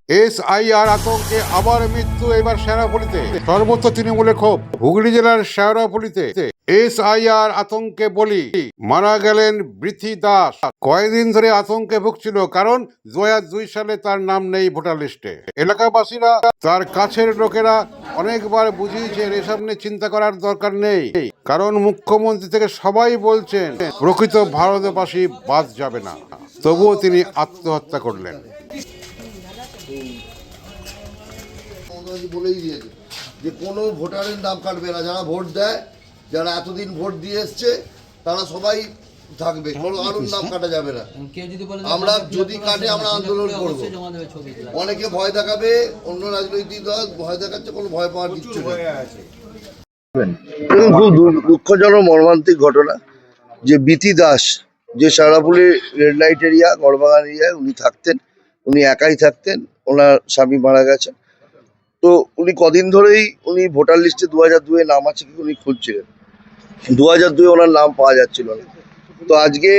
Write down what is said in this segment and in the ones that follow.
SIR আতঙ্কে আবার মৃত্যু এবার শেওড়াফুলিতে, সর্বত্র তৃণমূলের ক্ষোভ। হুগলি জেলার শেওড়াফুলিতে এসআইআর আতঙ্কে বলি মারা গেলেন বৃথি দাস। কয়েকদিন ধরে আতঙ্কে ভুগছিল, কারণ 2002 সালে তার নাম নেই ভোটার লিস্টে। এলাকাবাসীরা, তার কাছের লোকেরা অনেকবার বুঝিয়েছেন এসব নিয়ে চিন্তা করার দরকার নেই, কারণ মুখ্যমন্ত্রী থেকে সবাই বলছেন প্রকৃত ভারতবাসী বাদ যাবে না। তবুও তিনি আত্মহত্যা করলেন। বলেই দিয়েছে যে কোনো ভোটারের নাম কাটবে না, যারা ভোট দেয়, যারা এতদিন ভোট দিয়ে এসছে তারা সবাই থাকবে, কোনো কারোর নাম কাটা যাবে না। আমরা যদি কাটে আমরা আন্দোলন করব। অনেকে ভয় দেখাবে, অন্য রাজনৈতিক দল ভয় দেখাচ্ছে, কোনো ভয় পাওয়ার কিচ্ছু নেই। খুব দুঃখজনক মর্মান্তিক ঘটনা যে বৃথি দাস, যে শেওড়াফুলি রেড লাইট এরিয়া গড়বাগান এরিয়ায় উনি থাকতেন, উনি একাই থাকতেন, ওনার স্বামী মারা গেছেন। তো উনি কদিন ধরেই উনি ভোটার লিস্টে 2002 নাম আছে কি উনি খুঁজছিলেন। 2002 ওনার নাম পাওয়া যাচ্ছিল না। তো আজকে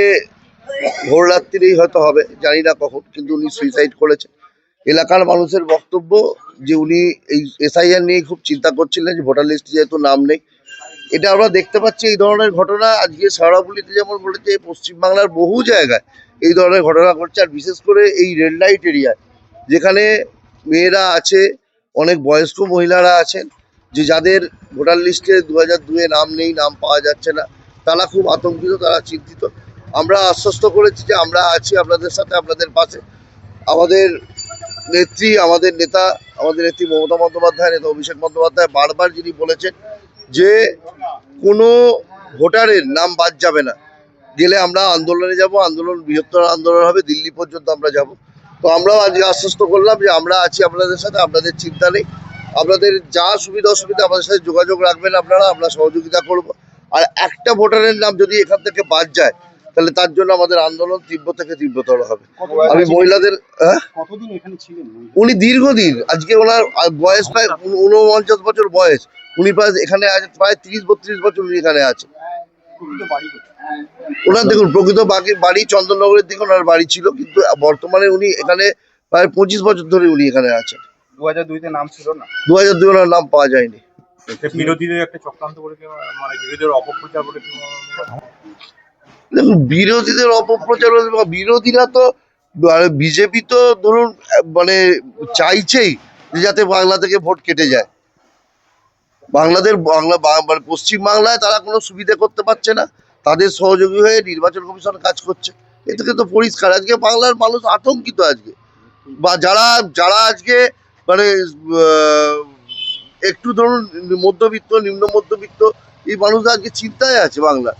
ভোর রাত্রিরেই হয়তো হবে, জানি না কখন, কিন্তু উনি সুইসাইড করেছেন। এলাকার মানুষের বক্তব্য যে উনি এই এসআইআর নিয়ে খুব চিন্তা করছিলেন, যে ভোটার লিস্টে যেহেতু নাম নেই। এটা আমরা দেখতে পাচ্ছি এই ধরনের ঘটনা আজকে শেওড়াফুলিতে যেমন বলেছে, পশ্চিমবাংলার বহু জায়গায় এই ধরনের ঘটনা ঘটছে। আর বিশেষ করে এই রেড লাইট এরিয়ায়, যেখানে মেয়েরা আছে, অনেক বয়স্ক মহিলারা আছেন, যে যাদের ভোটার লিস্টে 2002 নাম নেই, নাম পাওয়া যাচ্ছে না, তারা খুব আতঙ্কিত, তারা চিন্তিত। আমরা আশ্বস্ত করেছি যে আমরা আছি আপনাদের সাথে, আপনাদের পাশে। আমাদের নেত্রী, আমাদের নেতা, আমাদের নেত্রী মমতা বন্দ্যোপাধ্যায়, নেতা অভিষেক বন্দ্যোপাধ্যায় বারবার যিনি বলেছেন যে কোনো ভোটারের নাম বাদ যাবে না, গেলে আমরা আন্দোলনে যাব, আন্দোলন বৃহত্তর আন্দোলন হবে, দিল্লি পর্যন্ত আমরা যাব। তো আমরাও আজকে আশ্বস্ত করলাম যে আমরা আছি আপনাদের সাথে, আপনাদের চিন্তা নেই, আপনাদের যা সুবিধা অসুবিধা আমাদের সাথে যোগাযোগ রাখবেন আপনারা, আমরা সহযোগিতা করব। আর একটা ভোটারের নাম যদি এখান থেকে বাদ যায়, তাহলে তার জন্য আমাদের আন্দোলন তীব্র থেকে তীব্রতর হবে। আমি মহিলাদের কতদিন এখানে ছিলেন? উনি দীর্ঘদিন, আজকে ওনার বয়স প্রায় 49 বছর বয়স, উনি প্রায় এখানে প্রায় 30-32 বছর উনি এখানে আছেন। ওনার দেখুন প্রকৃত বাড়ি চন্দননগরের দিকে ওনার বাড়ি ছিল, কিন্তু বর্তমানে উনি এখানে প্রায় 25 বছর ধরে উনি এখানে আছেন। 2002 নাম ছিল না, 2002 ওনার নাম পাওয়া যায়নি। বিরোধীদের একটা চক্রান্ত করে, মানে বিরোধীদের অপপ্রচার করে। দেখুন বিরোধীদের অপপ্রচার, বিরোধীরা তো বিজেপি তো ধরুন মানে চাইছেই যে যাতে বাংলা থেকে ভোট কেটে যায়। মানে পশ্চিমবাংলায় তারা কোনো সুবিধা করতে পারছে না, তাদের সহযোগী হয়ে নির্বাচন কমিশন কাজ করছে। এ থেকে তো পরিষ্কার আজকে বাংলার মানুষ আতঙ্কিত আজকে, বা যারা যারা আজকে মানে একটু ধরুন মধ্যবিত্ত, নিম্ন মধ্যবিত্ত, এই মানুষরা আজকে চিন্তায় আছে বাংলা,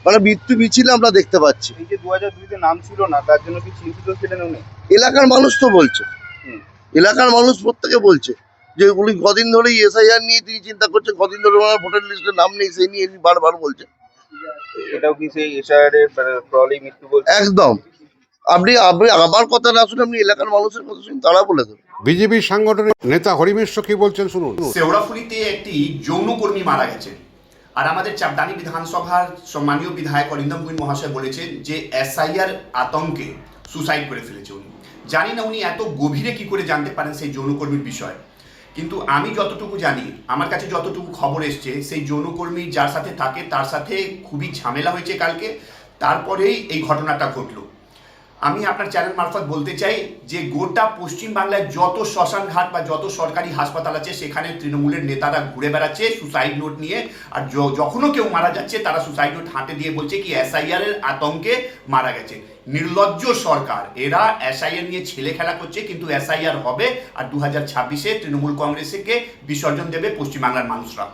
মানে মৃত্যু মিছিল আমরা দেখতে পাচ্ছি। এই যে 2002 নাম ছিল না, তার জন্য কি চিন্তিত ছিলেন উনি? এলাকার মানুষ তো বলছে, এলাকার মানুষ প্রত্যেকে বলছে যে উনি কদিন ধরেই এসআইআর নিয়ে তিনি চিন্তা করছেন, কদিন ধরে ওনার ভোটার লিস্টে নাম নেই, সেই নিয়ে বারবার বলছে। এটাও কি সেই এসআইআর এর প্রবলেম মৃত্যু বলছে? একদম। আপনি আপনি আমার কথা না শুনে আপনি এলাকার মানুষের কথা শুনুন, তারা বলে দেবে। বিজেপি সাংগঠনিক নেতা হরি মিশ্র কি বলছেন শুনুন। শেওড়াফুলিতে একটি যৌনকর্মী মারা গেছে, আর আমাদের চাপদানি বিধানসভার সম্মানীয় বিধায়ক অরিন্দম গুইন মহাশয় বলেছেন যে এসআইআর আতঙ্কে সুসাইড করে ফেলেছে উনি। জানি না উনি এত গভীরে কি করে জানতে পারেন সেই যৌনকর্মীর বিষয়, কিন্তু আমি যতটুকু জানি, আমার কাছে যতটুকু খবর এসছে, সেই যৌনকর্মী যার সাথে থাকে তার সাথে খুবই ঝামেলা হয়েছে কালকে, তারপরেই এই ঘটনাটা ঘটলো। আমি আপনার চ্যানেল মারফত বলতে চাই যে গোটা পশ্চিমবাংলায় যত শ্মশান ঘাট বা যত সরকারি হাসপাতাল আছে, সেখানে তৃণমূলের নেতারা ঘুরে বেড়াচ্ছে সুসাইড নোট নিয়ে, আর যখনও কেউ মারা যাচ্ছে তারা সুসাইড নোট হাতে দিয়ে বলছে কি এসআইআর এর আতঙ্কে মারা গেছে। নির্লজ্জ সরকার, এরা এসআইআর নিয়ে ছেলে খেলা করছে, কিন্তু এসআইআর হবে আর 2026-এ তৃণমূল কংগ্রেসকে বিসর্জন দেবে পশ্চিমবাংলার মানুষরা।